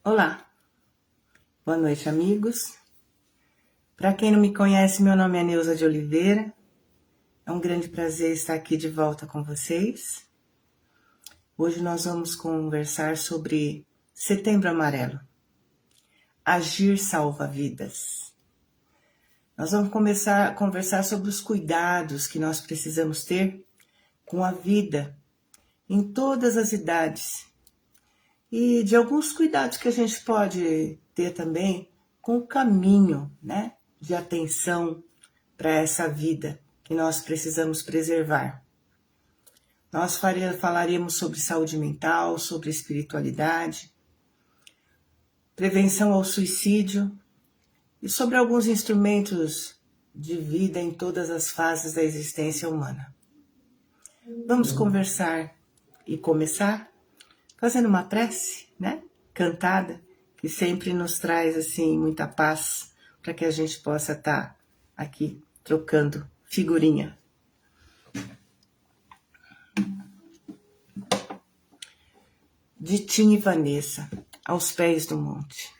Olá, boa noite, amigos. Para quem não me conhece, meu nome é Neuza de Oliveira. É um grande prazer estar aqui de volta com vocês. Hoje nós vamos conversar sobre Setembro Amarelo. Agir salva vidas. Nós vamos começar a conversar sobre os cuidados que nós precisamos ter com a vida em todas as idades. E de alguns cuidados que a gente pode ter também com o caminho, né, de atenção para essa vida que nós precisamos preservar. Nós falaríamos sobre saúde mental, sobre espiritualidade, prevenção ao suicídio e sobre alguns instrumentos de vida em todas as fases da existência humana. Vamos conversar e começar fazendo uma prece, né? Cantada, que sempre nos traz assim muita paz para que a gente possa estar aqui trocando figurinha. De Tim e Vanessa, aos pés do monte.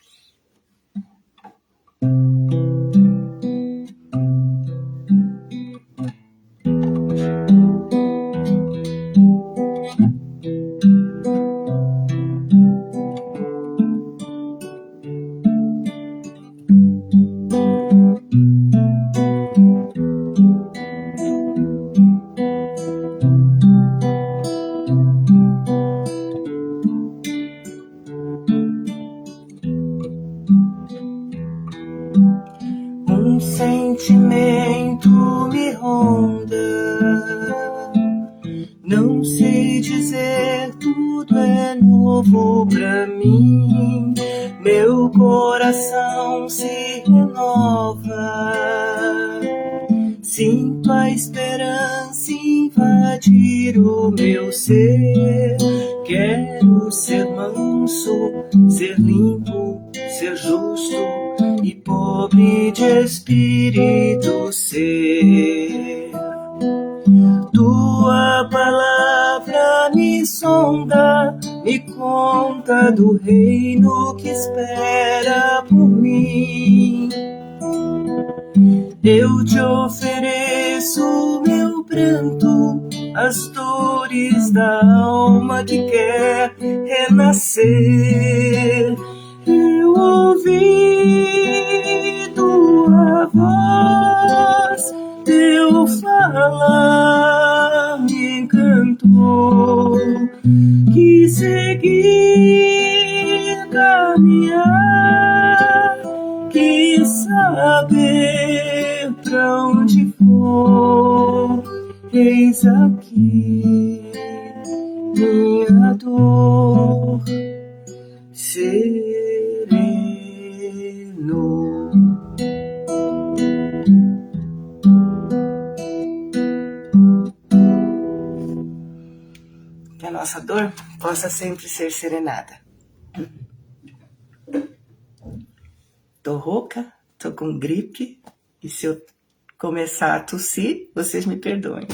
Um sentimento me ronda, não sei dizer, tudo é novo pra mim. Meu coração se renova, sinto a esperança invadir o meu ser. Quero ser manso, ser limpo, ser justo e pobre de espírito ser. Tua palavra me sonda, me conta do reino que espera por mim. Eu te ofereço meu pranto, as dores da alma que quer renascer. Eu ouvi tua voz, teu falar me encantou. Quis seguir, caminhar, quis saber pra onde for. Eis aqui minha dor, sereno. Que a nossa dor possa sempre ser serenada. Tô rouca, tô com gripe, e se eu começar a tossir, vocês me perdoem.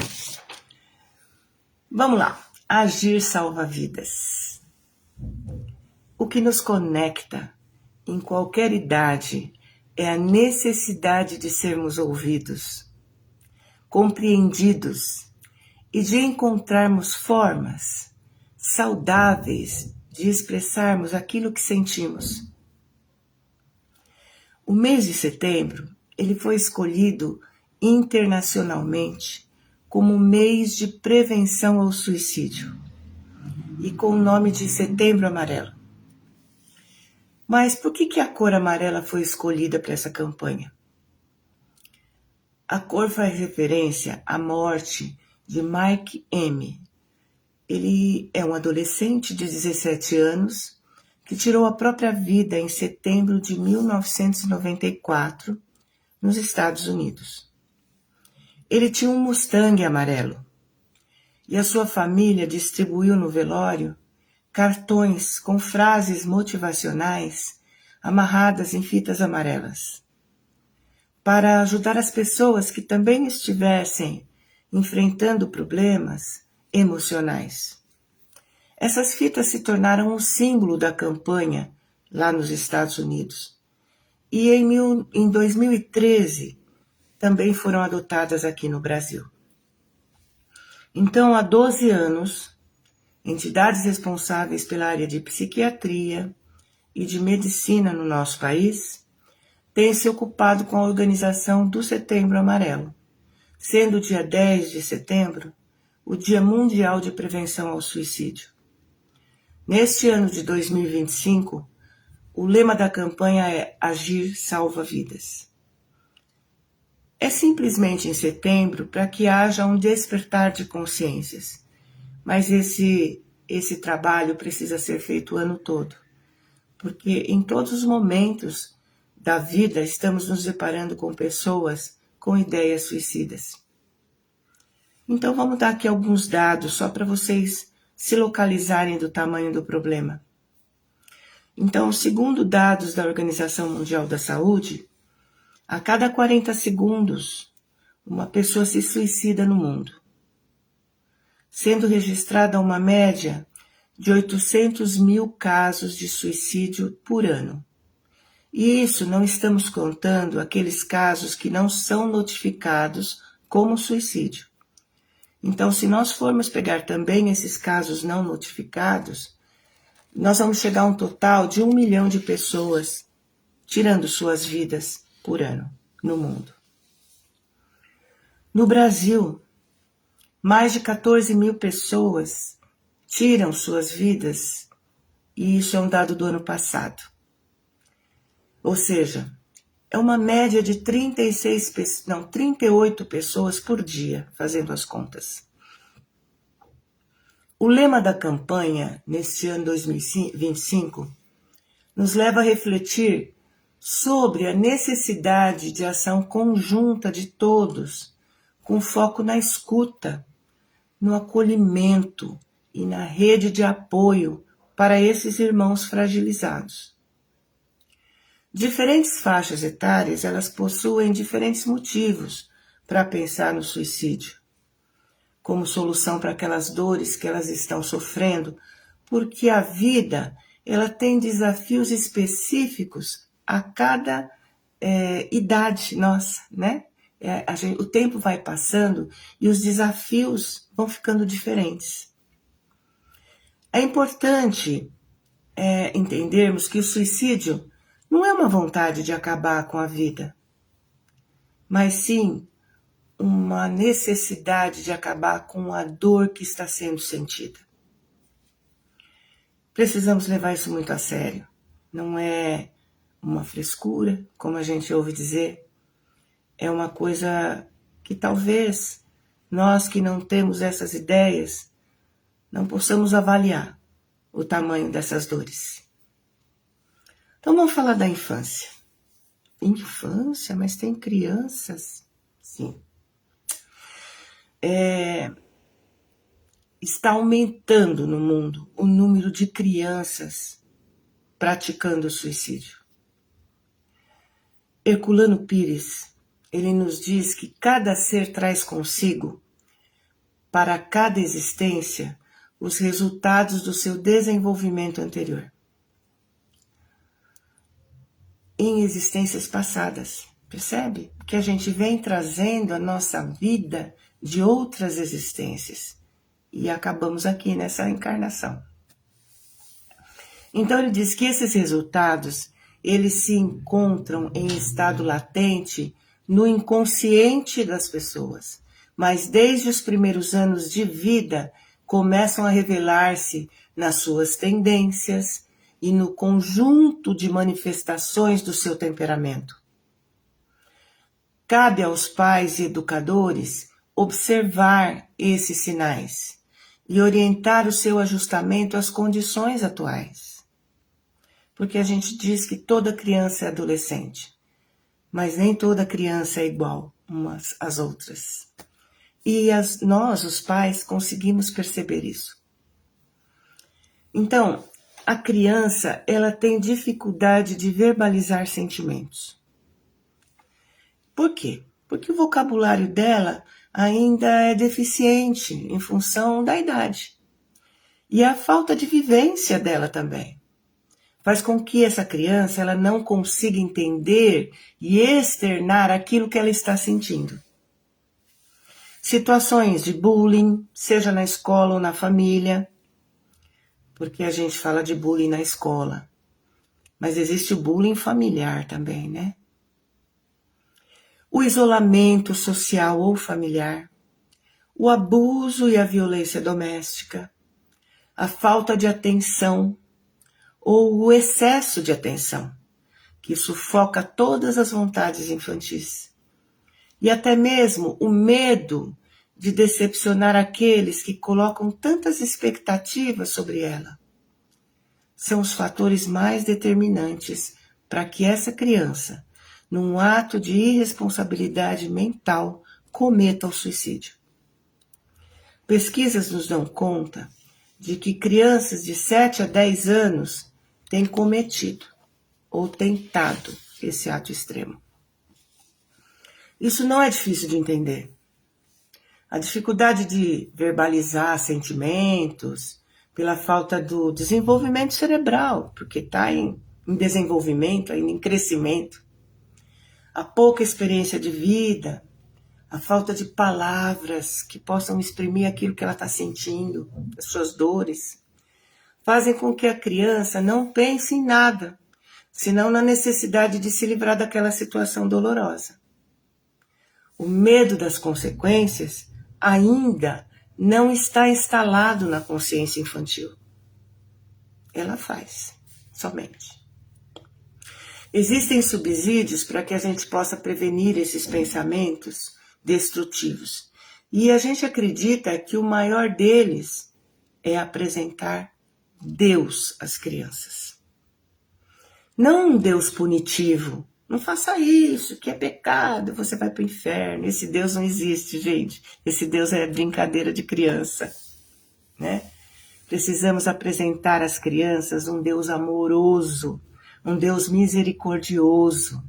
Vamos lá. Agir salva vidas. O que nos conecta em qualquer idade é a necessidade de sermos ouvidos, compreendidos e de encontrarmos formas saudáveis de expressarmos aquilo que sentimos. O mês de setembro, ele foi escolhido internacionalmente como mês de prevenção ao suicídio e com o nome de Setembro Amarelo. Mas por que a cor amarela foi escolhida para essa campanha? A cor faz referência à morte de Mike M. Ele é um adolescente de 17 anos que tirou a própria vida em setembro de 1994, nos Estados Unidos. Ele tinha um Mustang amarelo e a sua família distribuiu no velório cartões com frases motivacionais amarradas em fitas amarelas, para ajudar as pessoas que também estivessem enfrentando problemas emocionais. Essas fitas se tornaram um símbolo da campanha lá nos Estados Unidos. E em 2013 também foram adotadas aqui no Brasil. Então, há 12 anos, entidades responsáveis pela área de psiquiatria e de medicina no nosso país têm se ocupado com a organização do Setembro Amarelo, sendo o dia 10 de setembro o Dia Mundial de Prevenção ao Suicídio. Neste ano de 2025, o lema da campanha é Agir Salva Vidas. É simplesmente em setembro para que haja um despertar de consciências, mas esse trabalho precisa ser feito o ano todo, porque em todos os momentos da vida estamos nos deparando com pessoas com ideias suicidas. Então vamos dar aqui alguns dados só para vocês se localizarem do tamanho do problema. Então, segundo dados da Organização Mundial da Saúde, a cada 40 segundos, uma pessoa se suicida no mundo, sendo registrada uma média de 800 mil casos de suicídio por ano. E isso não estamos contando aqueles casos que não são notificados como suicídio. Então, se nós formos pegar também esses casos não notificados, nós vamos chegar a um total de 1 milhão de pessoas tirando suas vidas por ano no mundo. No Brasil, mais de 14 mil pessoas tiram suas vidas, e isso é um dado do ano passado. Ou seja, é uma média de 38 pessoas por dia, fazendo as contas. O lema da campanha, neste ano 2025, nos leva a refletir sobre a necessidade de ação conjunta de todos, com foco na escuta, no acolhimento e na rede de apoio para esses irmãos fragilizados. Diferentes faixas etárias, elas possuem diferentes motivos para pensar no suicídio, como solução para aquelas dores que elas estão sofrendo, porque a vida ela tem desafios específicos a cada idade nossa, né? O tempo vai passando e os desafios vão ficando diferentes. É importante entendermos que o suicídio não é uma vontade de acabar com a vida, mas sim uma necessidade de acabar com a dor que está sendo sentida. Precisamos levar isso muito a sério. Não é uma frescura, como a gente ouve dizer. É uma coisa que talvez nós que não temos essas ideias não possamos avaliar o tamanho dessas dores. Então vamos falar da infância. Infância, mas tem crianças? Sim. Está aumentando no mundo o número de crianças praticando suicídio. Herculano Pires, ele nos diz que cada ser traz consigo, para cada existência, os resultados do seu desenvolvimento anterior. Em existências passadas, percebe? Que a gente vem trazendo a nossa vida de outras existências e acabamos aqui nessa encarnação. Então ele diz que esses resultados, eles se encontram em estado latente no inconsciente das pessoas, mas desde os primeiros anos de vida começam a revelar-se nas suas tendências e no conjunto de manifestações do seu temperamento. Cabe aos pais e educadores observar esses sinais e orientar o seu ajustamento às condições atuais. Porque a gente diz que toda criança é adolescente, mas nem toda criança é igual umas às outras. E nós, os pais, conseguimos perceber isso. Então, a criança, ela tem dificuldade de verbalizar sentimentos. Por quê? Porque o vocabulário dela ainda é deficiente em função da idade. E a falta de vivência dela também. faz com que essa criança ela não consiga entender e externar aquilo que ela está sentindo. Situações de bullying, seja na escola ou na família, porque a gente fala de bullying na escola, mas existe o bullying familiar também, né? O isolamento social ou familiar, o abuso e a violência doméstica, a falta de atenção ou o excesso de atenção, que sufoca todas as vontades infantis. E até mesmo o medo de decepcionar aqueles que colocam tantas expectativas sobre ela. São os fatores mais determinantes para que essa criança, num ato de irresponsabilidade mental, cometa o suicídio. Pesquisas nos dão conta de que crianças de 7 a 10 anos têm cometido ou tentado esse ato extremo. Isso não é difícil de entender. A dificuldade de verbalizar sentimentos, pela falta do desenvolvimento cerebral, porque está em desenvolvimento, ainda em crescimento. A pouca experiência de vida, a falta de palavras que possam exprimir aquilo que ela está sentindo, as suas dores, fazem com que a criança não pense em nada, senão na necessidade de se livrar daquela situação dolorosa. O medo das consequências ainda não está instalado na consciência infantil. Ela faz, somente. Existem subsídios para que a gente possa prevenir esses pensamentos destrutivos. E a gente acredita que o maior deles é apresentar Deus às crianças. Não um Deus punitivo. Não faça isso, que é pecado, você vai para o inferno. Esse Deus não existe, gente. Esse Deus é brincadeira de criança, né? Precisamos apresentar às crianças um Deus amoroso, um Deus misericordioso,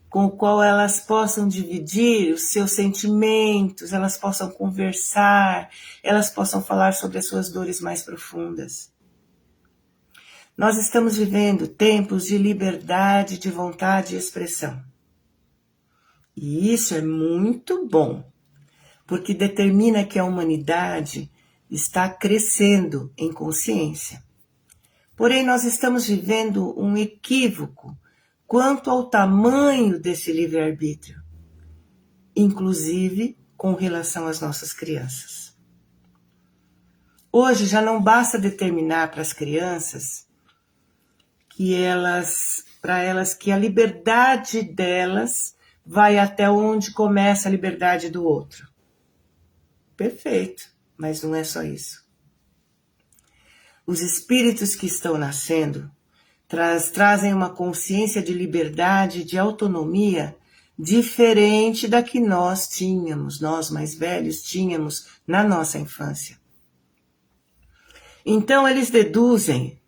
com o qual elas possam dividir os seus sentimentos, elas possam conversar, elas possam falar sobre as suas dores mais profundas. Nós estamos vivendo tempos de liberdade, de vontade e expressão. E isso é muito bom, porque determina que a humanidade está crescendo em consciência. Porém, nós estamos vivendo um equívoco quanto ao tamanho desse livre-arbítrio, inclusive com relação às nossas crianças. Hoje já não basta determinar para as crianças para elas que a liberdade delas vai até onde começa a liberdade do outro. Perfeito, mas não é só isso. Os espíritos que estão nascendo trazem uma consciência de liberdade, de autonomia, diferente da que nós tínhamos, nós mais velhos tínhamos na nossa infância. Então eles deduzem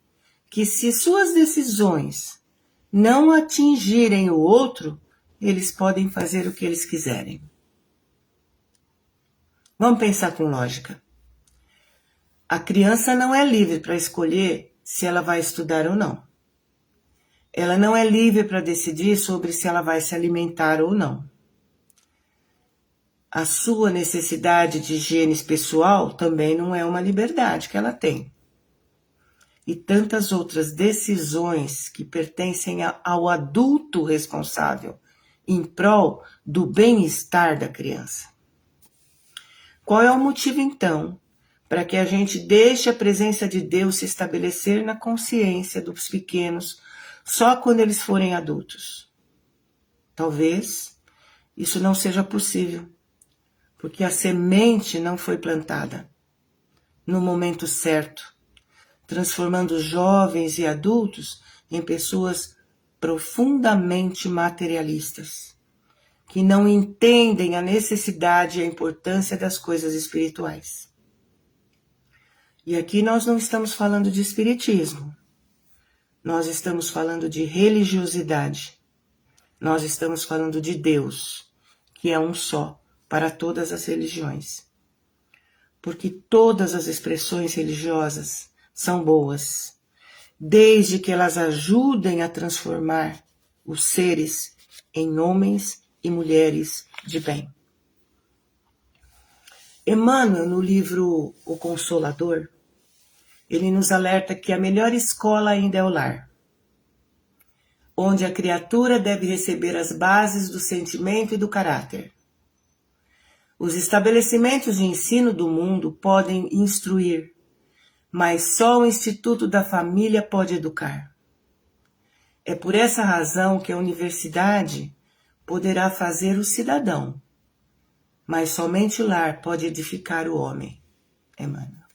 que se suas decisões não atingirem o outro, eles podem fazer o que eles quiserem. Vamos pensar com lógica. A criança não é livre para escolher se ela vai estudar ou não. Ela não é livre para decidir sobre se ela vai se alimentar ou não. A sua necessidade de higiene pessoal também não é uma liberdade que ela tem. E tantas outras decisões que pertencem ao adulto responsável em prol do bem-estar da criança. Qual é o motivo, então, para que a gente deixe a presença de Deus se estabelecer na consciência dos pequenos só quando eles forem adultos? Talvez isso não seja possível, porque a semente não foi plantada no momento certo, transformando jovens e adultos em pessoas profundamente materialistas, que não entendem a necessidade e a importância das coisas espirituais. E aqui nós não estamos falando de espiritismo, nós estamos falando de religiosidade, nós estamos falando de Deus, que é um só para todas as religiões. Porque todas as expressões religiosas são boas, desde que elas ajudem a transformar os seres em homens e mulheres de bem. Emmanuel, no livro O Consolador, ele nos alerta que a melhor escola ainda é o lar, onde a criatura deve receber as bases do sentimento e do caráter. Os estabelecimentos de ensino do mundo podem instruir, mas só o Instituto da Família pode educar. É por essa razão que a universidade poderá fazer o cidadão, mas somente o lar pode edificar o homem. Emmanuel.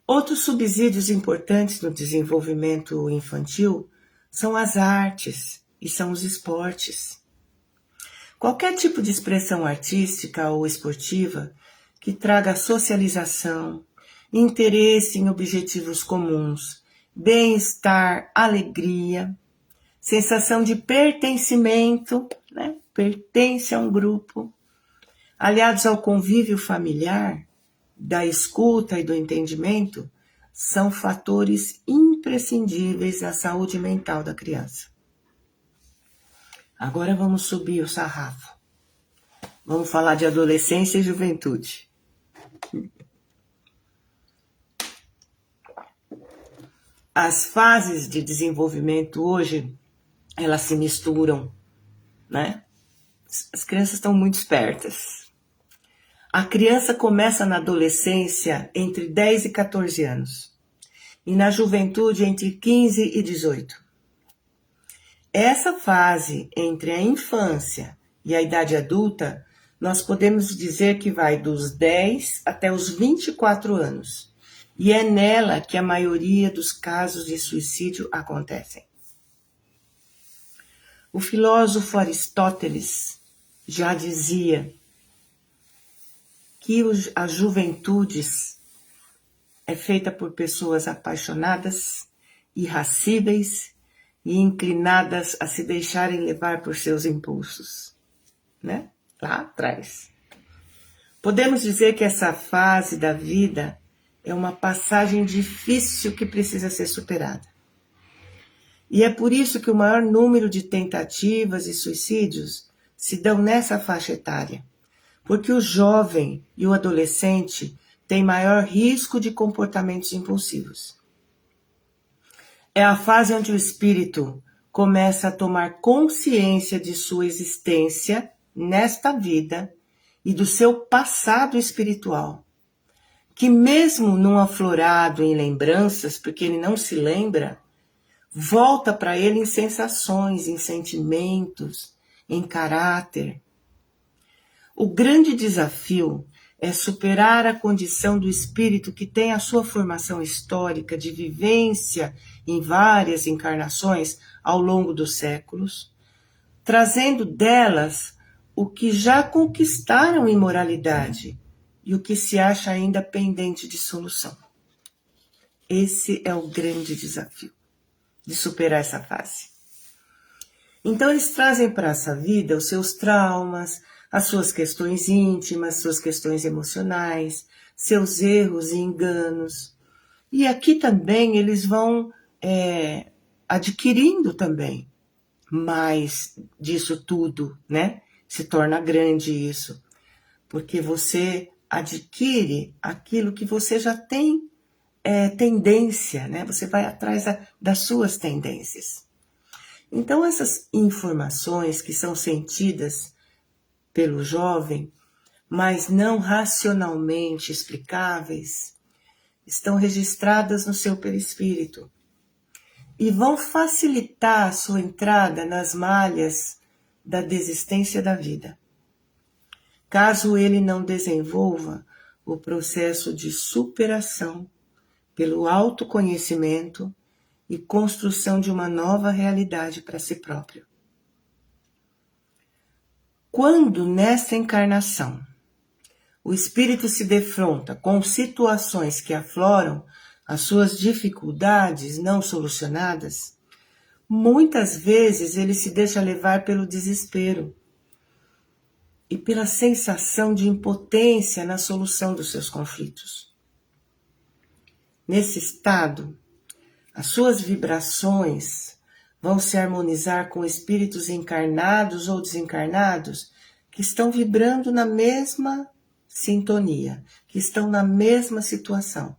Outros subsídios importantes no desenvolvimento infantil são as artes e são os esportes. Qualquer tipo de expressão artística ou esportiva que traga socialização, interesse em objetivos comuns, bem-estar, alegria, sensação de pertencimento, né? Pertence a um grupo, aliados ao convívio familiar, da escuta e do entendimento, são fatores imprescindíveis à saúde mental da criança. Agora vamos subir o sarrafo. Vamos falar de adolescência e juventude. As fases de desenvolvimento hoje, elas se misturam, né? As crianças estão muito espertas. A criança começa na adolescência entre 10 e 14 anos. E na juventude entre 15 e 18. Essa fase entre a infância e a idade adulta, nós podemos dizer que vai dos 10 até os 24 anos. E é nela que a maioria dos casos de suicídio acontecem. O filósofo Aristóteles já dizia que a juventude é feita por pessoas apaixonadas, irascíveis e inclinadas a se deixarem levar por seus impulsos, né? Lá atrás. Podemos dizer que essa fase da vida é uma passagem difícil que precisa ser superada. E é por isso que o maior número de tentativas e suicídios se dão nessa faixa etária. Porque o jovem e o adolescente têm maior risco de comportamentos impulsivos. É a fase onde o espírito começa a tomar consciência de sua existência nesta vida e do seu passado espiritual, que mesmo não aflorado em lembranças, porque ele não se lembra, volta para ele em sensações, em sentimentos, em caráter. O grande desafio é superar a condição do espírito que tem a sua formação histórica de vivência em várias encarnações ao longo dos séculos, trazendo delas o que já conquistaram em moralidade e o que se acha ainda pendente de solução. Esse é o grande desafio de superar essa fase. Então eles trazem para essa vida os seus traumas, as suas questões íntimas, suas questões emocionais, seus erros e enganos. E aqui também eles vão adquirindo também mais disso tudo, né? Se torna grande isso, porque você adquire aquilo que você já tem tendência, né? Você vai atrás das suas tendências. Então essas informações que são sentidas pelo jovem, mas não racionalmente explicáveis, estão registradas no seu perispírito e vão facilitar a sua entrada nas malhas da desistência da vida. Caso ele não desenvolva o processo de superação pelo autoconhecimento e construção de uma nova realidade para si próprio. Quando nessa encarnação o espírito se defronta com situações que afloram as suas dificuldades não solucionadas, muitas vezes ele se deixa levar pelo desespero e pela sensação de impotência na solução dos seus conflitos. Nesse estado, As suas vibrações vão se harmonizar com espíritos encarnados ou desencarnados que estão vibrando na mesma sintonia, que estão na mesma situação.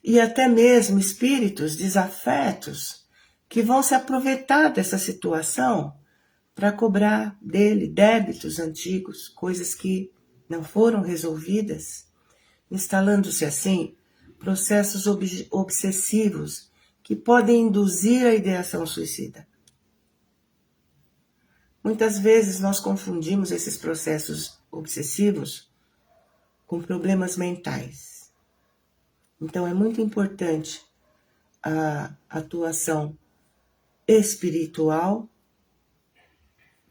E até mesmo espíritos desafetos que vão se aproveitar dessa situação para cobrar dele débitos antigos, coisas que não foram resolvidas, instalando-se assim processos obsessivos que podem induzir a ideação suicida. Muitas vezes nós confundimos esses processos obsessivos com problemas mentais. Então é muito importante a atuação espiritual,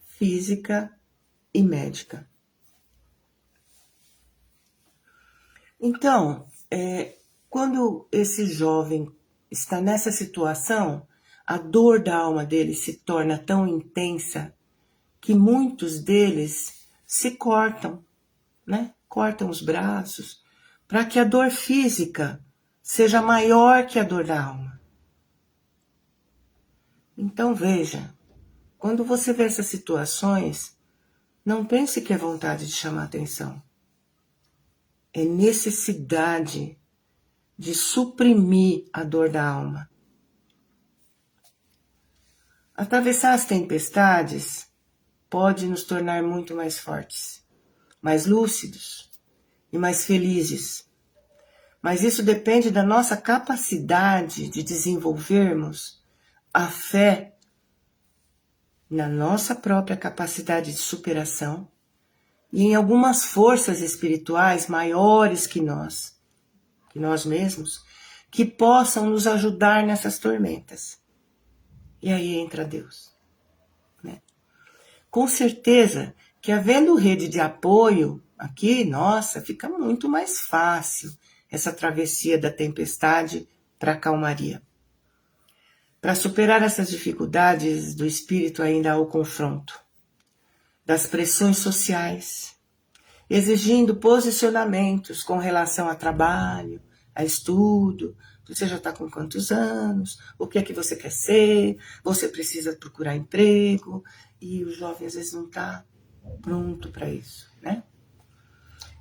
física e médica. Então, quando esse jovem está nessa situação, a dor da alma dele se torna tão intensa que muitos deles se cortam, né? Cortam os braços, para que a dor física seja maior que a dor da alma. Então veja, quando você vê essas situações, não pense que é vontade de chamar atenção. É necessidade de suprimir a dor da alma. Atravessar as tempestades pode nos tornar muito mais fortes, mais lúcidos e mais felizes. Mas isso depende da nossa capacidade de desenvolvermos a fé na nossa própria capacidade de superação e em algumas forças espirituais maiores que nós mesmos, que possam nos ajudar nessas tormentas. E aí entra Deus. Né? Com certeza que havendo rede de apoio aqui, nossa, fica muito mais fácil essa travessia da tempestade para a calmaria. Para superar essas dificuldades do espírito ainda há o confronto das pressões sociais, exigindo posicionamentos com relação a trabalho, a estudo. Você já está com quantos anos? O que é que você quer ser? Você precisa procurar emprego. E o jovem às vezes não está pronto para isso, né?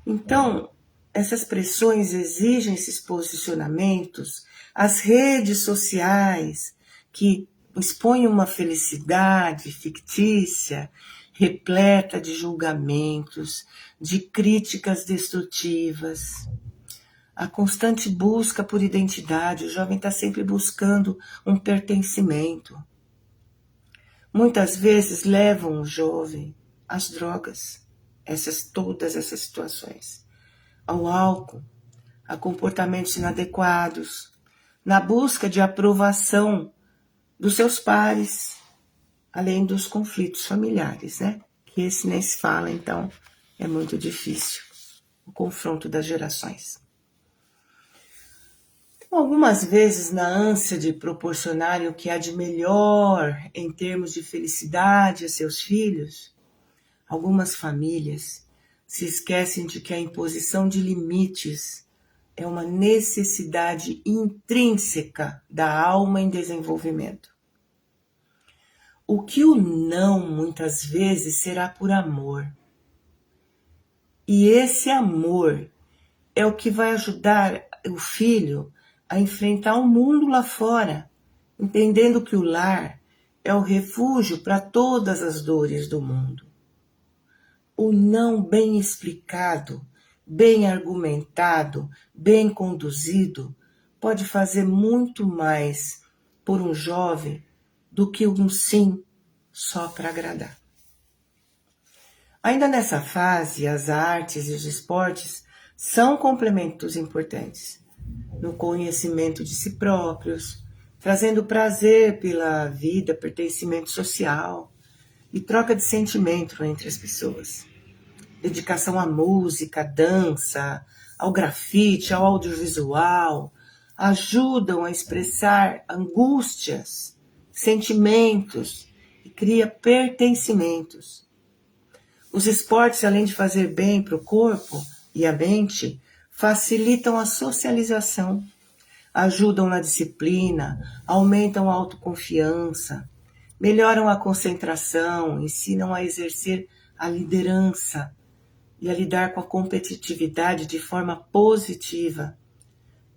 Então, essas pressões exigem esses posicionamentos. As redes sociais que expõem uma felicidade fictícia, repleta de julgamentos, de críticas destrutivas. A constante busca por identidade, o jovem está sempre buscando um pertencimento. Muitas vezes levam o jovem às drogas, todas essas situações, ao álcool, a comportamentos inadequados, na busca de aprovação dos seus pares, além dos conflitos familiares, né? Que esse nem se fala, então é muito difícil o confronto das gerações. Então, algumas vezes, na ânsia de proporcionar o que há de melhor em termos de felicidade a seus filhos, algumas famílias se esquecem de que a imposição de limites é uma necessidade intrínseca da alma em desenvolvimento. O que o não, muitas vezes, será por amor. E esse amor é o que vai ajudar o filho a enfrentar o mundo lá fora, entendendo que o lar é o refúgio para todas as dores do mundo. O não bem explicado, bem argumentado, bem conduzido, pode fazer muito mais por um jovem do que um sim só para agradar. Ainda nessa fase, as artes e os esportes são complementos importantes no conhecimento de si próprios, trazendo prazer pela vida, pertencimento social e troca de sentimento entre as pessoas. Dedicação à música, à dança, ao grafite, ao audiovisual, ajudam a expressar angústias, sentimentos e cria pertencimentos. Os esportes, além de fazer bem para o corpo e a mente, facilitam a socialização, ajudam na disciplina, aumentam a autoconfiança, melhoram a concentração, ensinam a exercer a liderança e a lidar com a competitividade de forma positiva.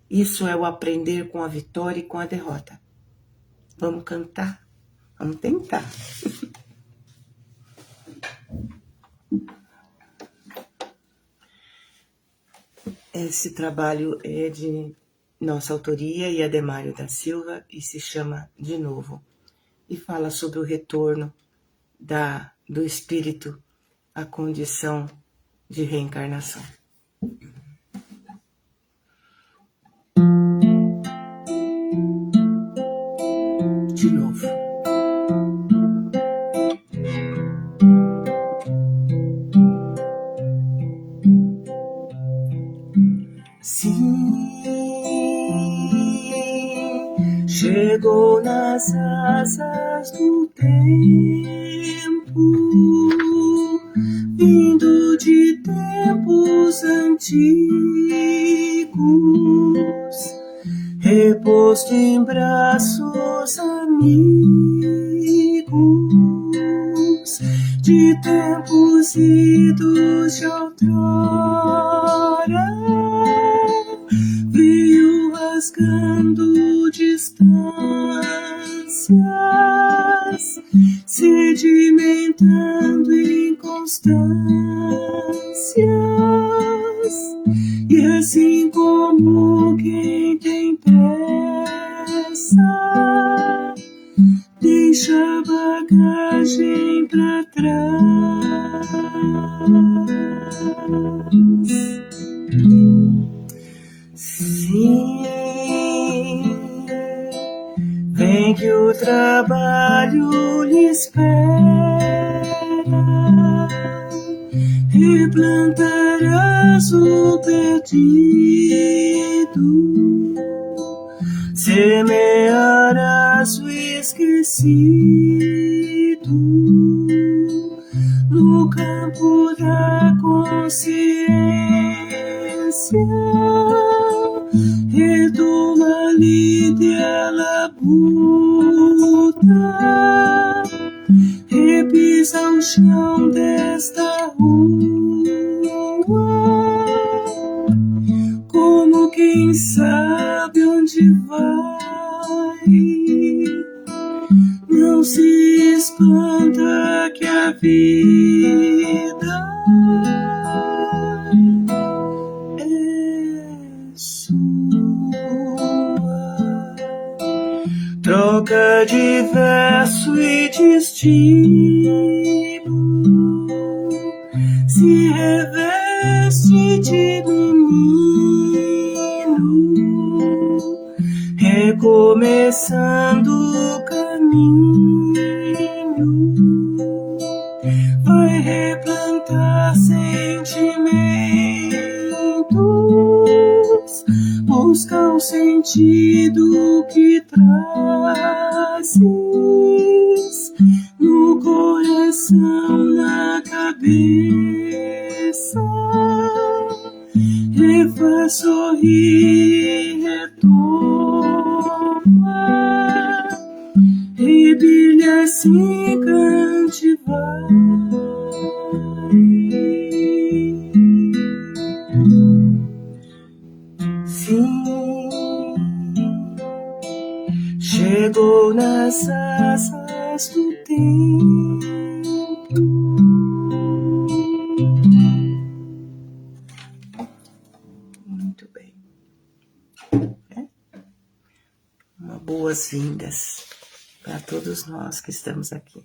Isso é o aprender com a vitória e com a derrota. Vamos cantar? Vamos tentar. Esse trabalho é de nossa autoria e Ademário da Silva e se chama De Novo. E fala sobre o retorno do espírito à condição de reencarnação. De novo. Sim, chegou nas asas do tempo, vindo de tempos antigos, reposto em braços amigos, de tempos idos de outrora, veio rasgando distâncias, sedimentando inconstâncias, e assim como quem tem pressa, deixa a bagagem pra trás. Sim, vem que o trabalho lhe espera, replantarás o perdido, semearás o esquecido no campo da consciência, retoma líder a labuta, repisa o chão desta rua, como quem sabe onde vai. Não se espanta que a vida é sua. Troca de verso e destino, se reveste de menino, recomeçando o caminho, vai replantar sentimentos, busca o sentido que trazes no coração, na cabeça, refaz sorrir, retoma, e brilha assim cante vai. Sim, chegou nas asas do tempo. Muito bem. Boas-vindas para todos nós que estamos aqui.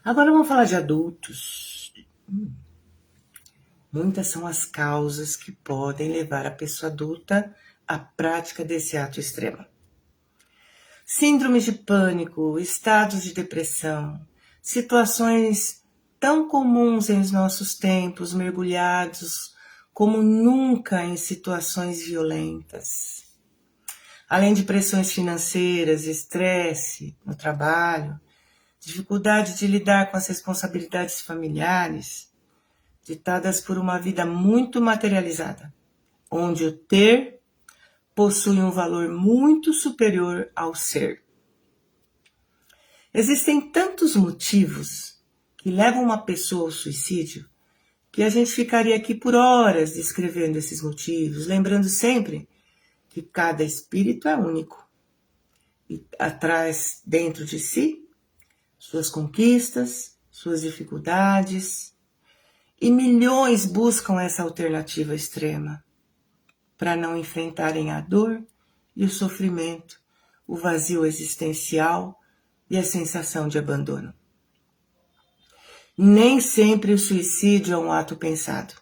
Agora vamos falar de adultos. Muitas são as causas que podem levar a pessoa adulta à prática desse ato extremo. Síndromes de pânico, estados de depressão, situações tão comuns em nossos tempos, mergulhados como nunca em situações violentas. Além de pressões financeiras, estresse no trabalho, dificuldade de lidar com as responsabilidades familiares, ditadas por uma vida muito materializada, onde o ter possuem um valor muito superior ao ser. Existem tantos motivos que levam uma pessoa ao suicídio que a gente ficaria aqui por horas descrevendo esses motivos, lembrando sempre que cada espírito é único e traz dentro de si suas conquistas, suas dificuldades, e milhões buscam essa alternativa extrema para não enfrentarem a dor e o sofrimento, o vazio existencial e a sensação de abandono. Nem sempre o suicídio é um ato pensado.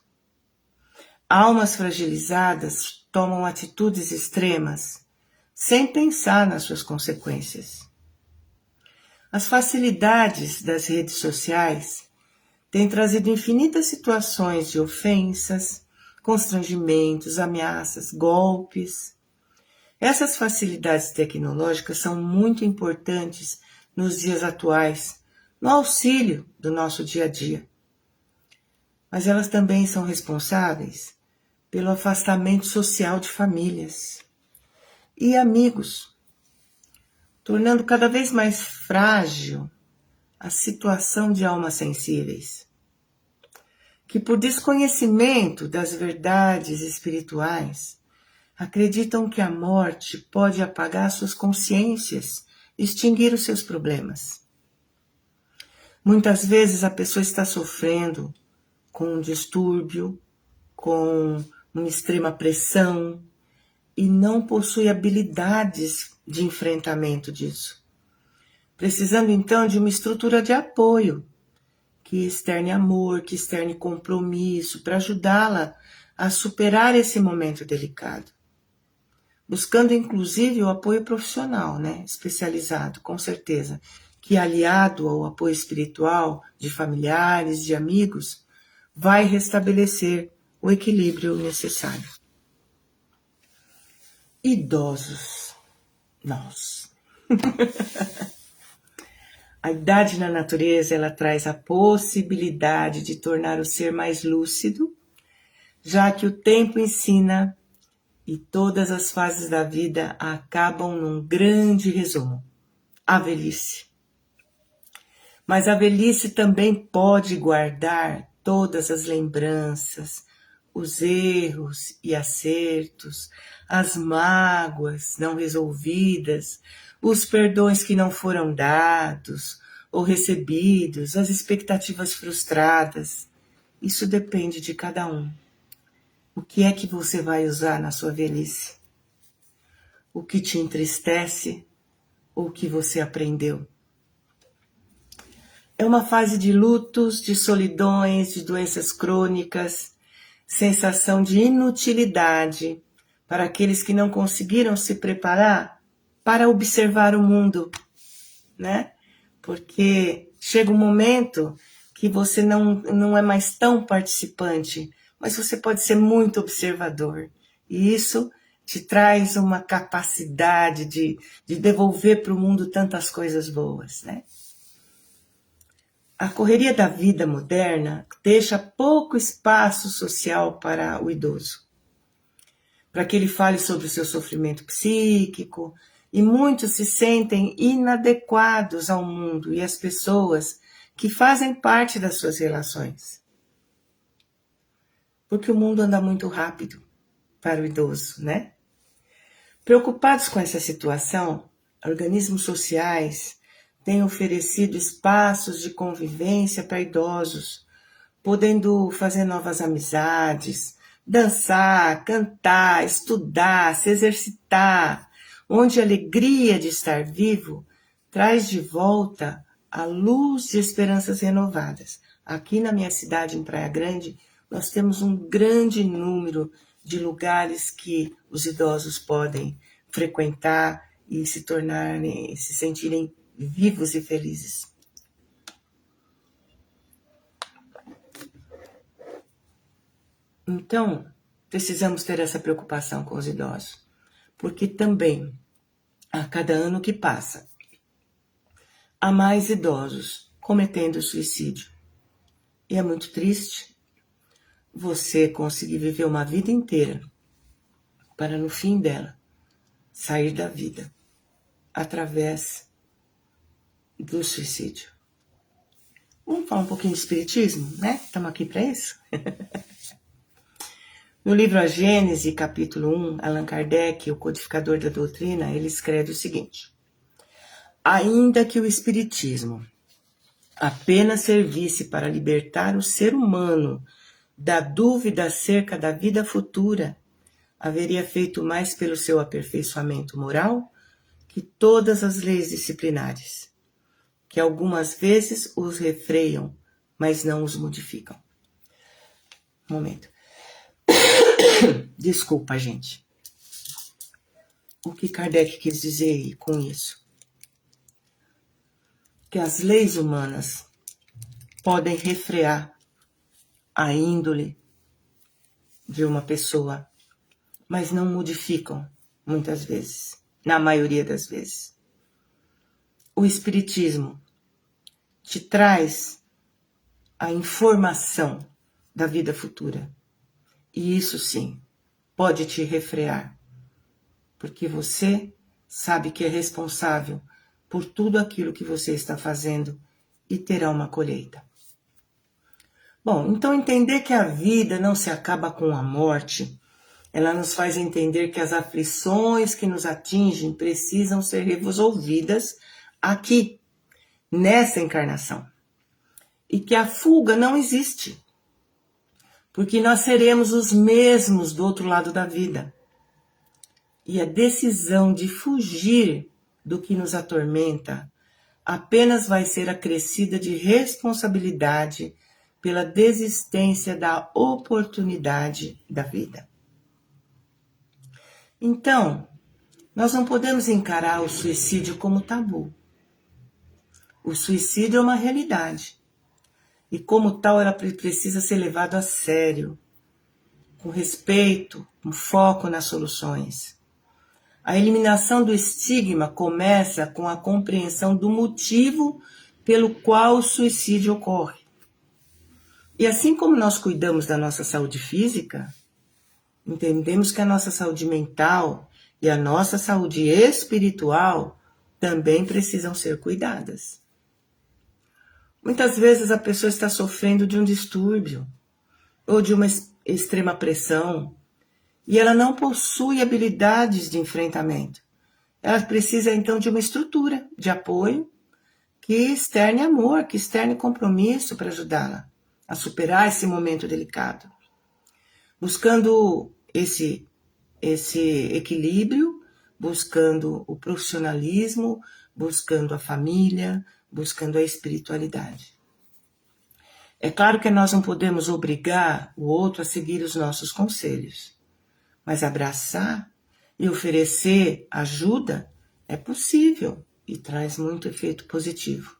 Almas fragilizadas tomam atitudes extremas sem pensar nas suas consequências. As facilidades das redes sociais têm trazido infinitas situações de ofensas, constrangimentos, ameaças, golpes. Essas facilidades tecnológicas são muito importantes nos dias atuais, no auxílio do nosso dia a dia. Mas elas também são responsáveis pelo afastamento social de famílias e amigos, tornando cada vez mais frágil a situação de almas sensíveis, que por desconhecimento das verdades espirituais, acreditam que a morte pode apagar suas consciências, extinguir os seus problemas. Muitas vezes a pessoa está sofrendo com um distúrbio, com uma extrema pressão e não possui habilidades de enfrentamento disso. Precisando então de uma estrutura de apoio, que externe amor, que externe compromisso, para ajudá-la a superar esse momento delicado. Buscando inclusive o apoio profissional, especializado, com certeza, que aliado ao apoio espiritual de familiares, de amigos, vai restabelecer o equilíbrio necessário. Idosos, nós. A idade na natureza, ela traz a possibilidade de tornar o ser mais lúcido, já que o tempo ensina e todas as fases da vida acabam num grande resumo: a velhice. Mas a velhice também pode guardar todas as lembranças, os erros e acertos, as mágoas não resolvidas, os perdões que não foram dados ou recebidos, as expectativas frustradas. Isso depende de cada um. O que é que você vai usar na sua velhice? O que te entristece ou o que você aprendeu? É uma fase de lutos, de solidões, de doenças crônicas, sensação de inutilidade para aqueles que não conseguiram se preparar para observar o mundo, Porque chega um momento que você não é mais tão participante, mas você pode ser muito observador. E isso te traz uma capacidade de devolver para o mundo tantas coisas boas, A correria da vida moderna deixa pouco espaço social para o idoso, para que ele fale sobre o seu sofrimento psíquico, e muitos se sentem inadequados ao mundo e às pessoas que fazem parte das suas relações. Porque o mundo anda muito rápido para o idoso, Preocupados com essa situação, organismos sociais têm oferecido espaços de convivência para idosos, podendo fazer novas amizades, dançar, cantar, estudar, se exercitar, onde a alegria de estar vivo traz de volta a luz de esperanças renovadas. Aqui na minha cidade, em Praia Grande, nós temos um grande número de lugares que os idosos podem frequentar e se sentirem vivos e felizes. Então, precisamos ter essa preocupação com os idosos, porque também, a cada ano que passa, há mais idosos cometendo suicídio. E é muito triste você conseguir viver uma vida inteira para, no fim dela, sair da vida através do suicídio. Vamos falar um pouquinho de espiritismo, né? Estamos aqui para isso. No livro A Gênese, capítulo 1, Allan Kardec, o codificador da doutrina, ele escreve o seguinte: ainda que o espiritismo apenas servisse para libertar o ser humano da dúvida acerca da vida futura, haveria feito mais pelo seu aperfeiçoamento moral que todas as leis disciplinares, que algumas vezes os refreiam, mas não os modificam. Um momento. Desculpa, gente. O que Kardec quis dizer com isso? Que as leis humanas podem refrear a índole de uma pessoa, mas não modificam, muitas vezes, na maioria das vezes. O Espiritismo te traz a informação da vida futura. E isso sim, pode te refrear, porque você sabe que é responsável por tudo aquilo que você está fazendo e terá uma colheita. Bom, então entender que a vida não se acaba com a morte, ela nos faz entender que as aflições que nos atingem precisam ser resolvidas aqui, nessa encarnação. E que a fuga não existe, porque nós seremos os mesmos do outro lado da vida. E a decisão de fugir do que nos atormenta apenas vai ser acrescida de responsabilidade pela desistência da oportunidade da vida. Então, nós não podemos encarar o suicídio como tabu. O suicídio é uma realidade. E como tal, ela precisa ser levada a sério, com respeito, com foco nas soluções. A eliminação do estigma começa com a compreensão do motivo pelo qual o suicídio ocorre. E assim como nós cuidamos da nossa saúde física, entendemos que a nossa saúde mental e a nossa saúde espiritual também precisam ser cuidadas. Muitas vezes a pessoa está sofrendo de um distúrbio ou de uma extrema pressão e ela não possui habilidades de enfrentamento. Ela precisa então de uma estrutura de apoio que externe amor, que externe compromisso para ajudá-la a superar esse momento delicado. Buscando esse equilíbrio, buscando o profissionalismo, buscando a família, buscando a espiritualidade. É claro que nós não podemos obrigar o outro a seguir os nossos conselhos, mas abraçar e oferecer ajuda é possível e traz muito efeito positivo.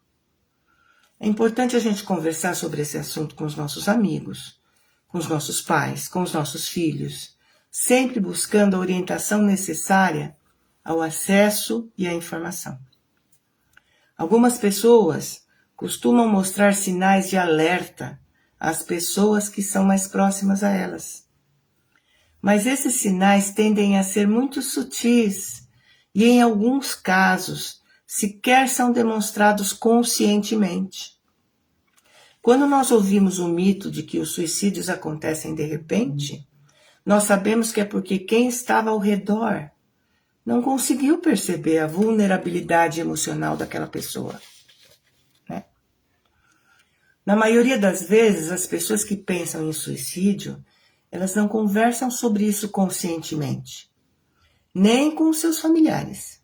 É importante a gente conversar sobre esse assunto com os nossos amigos, com os nossos pais, com os nossos filhos, sempre buscando a orientação necessária ao acesso e à informação. Algumas pessoas costumam mostrar sinais de alerta às pessoas que são mais próximas a elas. Mas esses sinais tendem a ser muito sutis e, em alguns casos, sequer são demonstrados conscientemente. Quando nós ouvimos o mito de que os suicídios acontecem de repente, nós sabemos que é porque quem estava ao redor não conseguiu perceber a vulnerabilidade emocional daquela pessoa. Né? Na maioria das vezes, as pessoas que pensam em suicídio, elas não conversam sobre isso conscientemente, nem com seus familiares,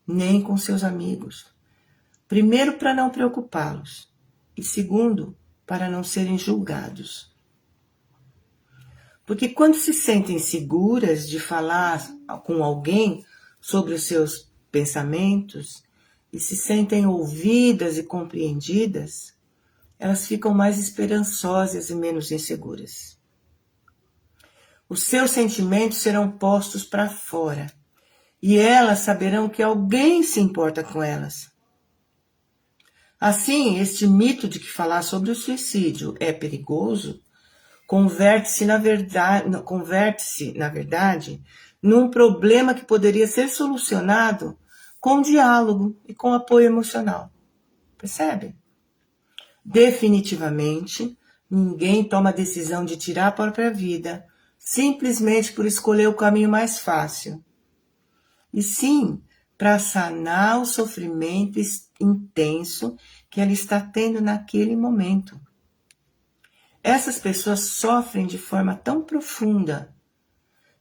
nem com seus amigos. Primeiro, para não preocupá-los, e segundo, para não serem julgados. Porque quando se sentem seguras de falar com alguém sobre os seus pensamentos e se sentem ouvidas e compreendidas, elas ficam mais esperançosas e menos inseguras. Os seus sentimentos serão postos para fora e elas saberão que alguém se importa com elas. Assim, este mito de que falar sobre o suicídio é perigoso converte-se, na verdade, num problema que poderia ser solucionado com diálogo e com apoio emocional. Percebe? Definitivamente, ninguém toma a decisão de tirar a própria vida simplesmente por escolher o caminho mais fácil. E sim, para sanar o sofrimento intenso que ela está tendo naquele momento. Essas pessoas sofrem de forma tão profunda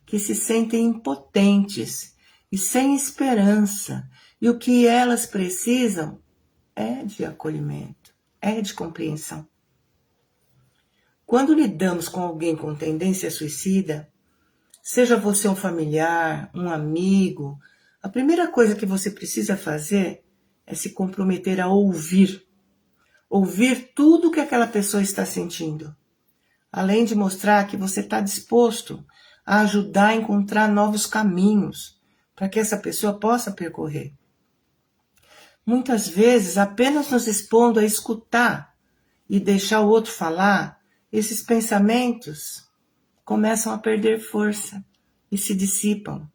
que se sentem impotentes e sem esperança. E o que elas precisam é de acolhimento, é de compreensão. Quando lidamos com alguém com tendência suicida, seja você um familiar, um amigo, a primeira coisa que você precisa fazer é se comprometer a ouvir. Ouvir tudo o que aquela pessoa está sentindo. Além de mostrar que você está disposto a ajudar a encontrar novos caminhos para que essa pessoa possa percorrer. Muitas vezes, apenas nos expondo a escutar e deixar o outro falar, esses pensamentos começam a perder força e se dissipam.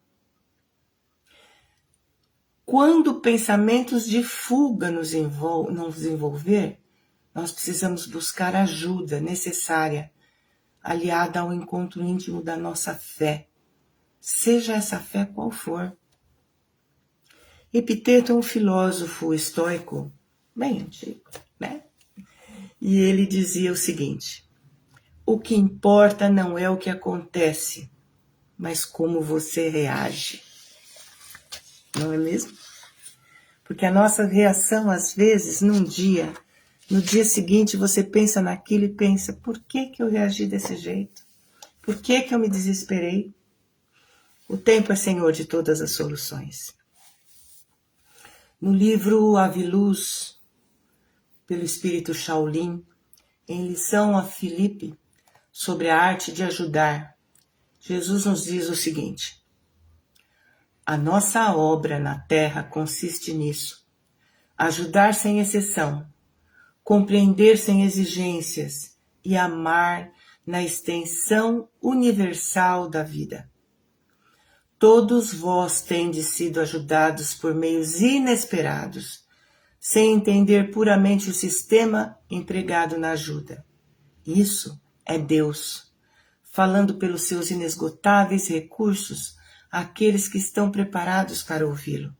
Quando pensamentos de fuga nos envolver, nós precisamos buscar ajuda necessária, aliada ao encontro íntimo da nossa fé, seja essa fé qual for. Epiteto é um filósofo estoico bem antigo, né? E ele dizia o seguinte: o que importa não é o que acontece, mas como você reage. Não é mesmo? Porque a nossa reação, às vezes, no dia seguinte, você pensa naquilo e pensa, por que eu reagi desse jeito? Por que eu me desesperei? O tempo é senhor de todas as soluções. No livro Aviluz, pelo espírito Shaolin, em lição a Filipe, sobre a arte de ajudar, Jesus nos diz o seguinte: a nossa obra na Terra consiste nisso, ajudar sem exceção, compreender sem exigências e amar na extensão universal da vida. Todos vós tendes sido ajudados por meios inesperados, sem entender puramente o sistema empregado na ajuda. Isso é Deus, falando pelos seus inesgotáveis recursos àqueles que estão preparados para ouvi-lo.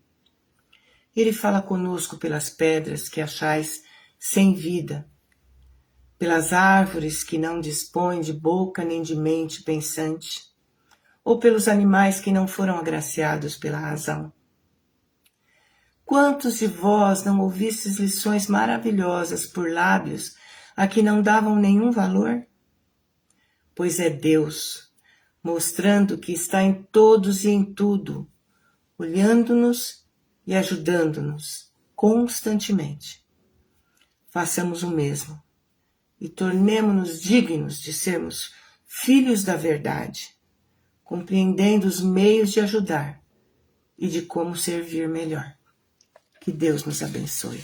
Ele fala conosco pelas pedras que achais sem vida, pelas árvores que não dispõem de boca nem de mente pensante, ou pelos animais que não foram agraciados pela razão. Quantos de vós não ouvistes lições maravilhosas por lábios a que não davam nenhum valor? Pois é Deus, mostrando que está em todos e em tudo, olhando-nos e ajudando-nos constantemente. Façamos o mesmo e tornemo-nos dignos de sermos filhos da verdade, compreendendo os meios de ajudar e de como servir melhor. Que Deus nos abençoe.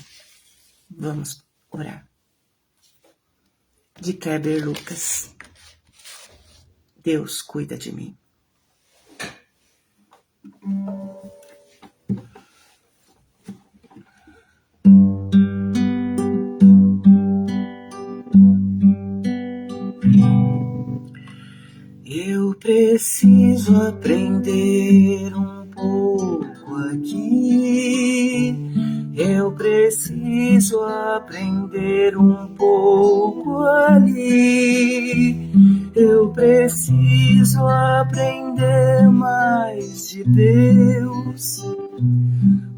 Vamos orar. De Kleber Lucas. Deus cuida de mim. Eu preciso aprender um pouco aqui. Eu preciso aprender um pouco ali. Eu preciso aprender mais de Deus,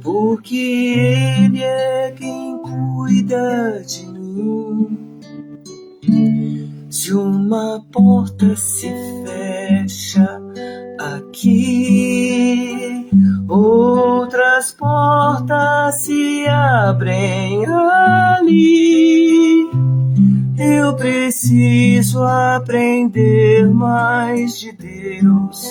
porque Ele é quem cuida de mim. Se uma porta se fecha aqui, outras portas se abrem ali. Eu preciso aprender mais de Deus,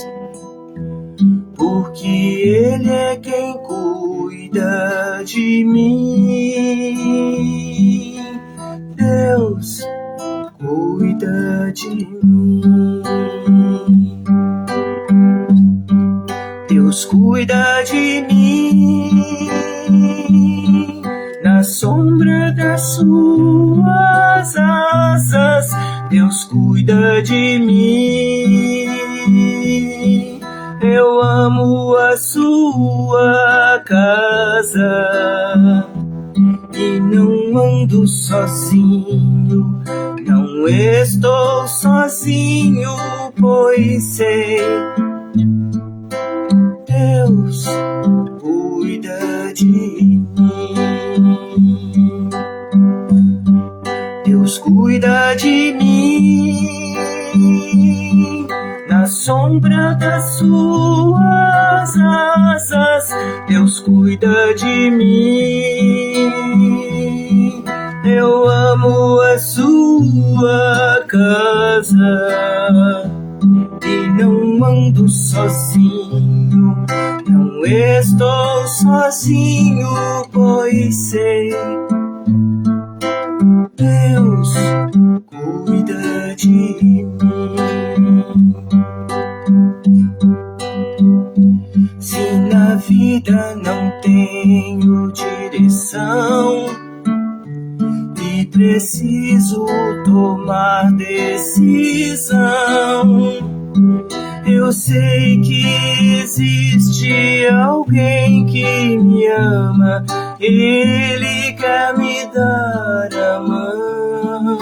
porque Ele é quem cuida de mim. Deus cuida de mim. Deus cuida de mim, na sombra das suas asas, Deus cuida de mim. Eu amo a sua casa e não ando sozinho, não estou sozinho, pois sei, Deus cuida de mim. Deus cuida de mim, na sombra das suas asas, Deus cuida de mim. Eu amo a sua casa e não ando sozinho, não estou sozinho, pois sei, Deus cuida de mim. Se na vida não tenho direção e preciso tomar decisão, eu sei que existe alguém que me ama, Ele quer me dar a mão.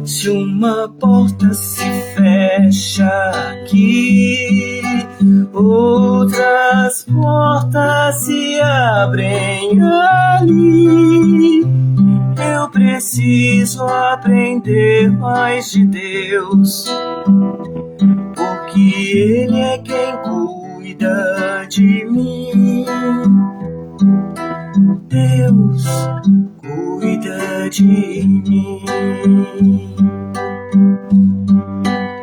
Se uma porta se fecha aqui, outras portas se abrem ali. Eu preciso aprender mais de Deus, porque Ele é quem cuida de mim. Deus cuida de mim.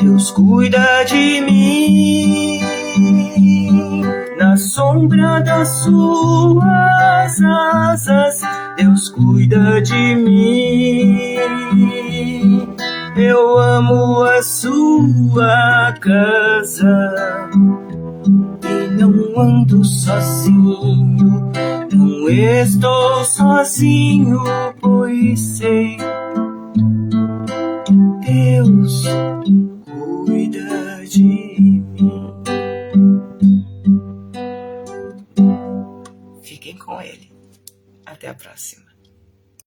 Deus cuida de mim, na sombra das suas asas, Deus cuida de mim. Eu amo a sua casa e não ando sozinho, não estou sozinho, pois sei, Deus cuida de mim. Fiquem com Ele. Até a próxima.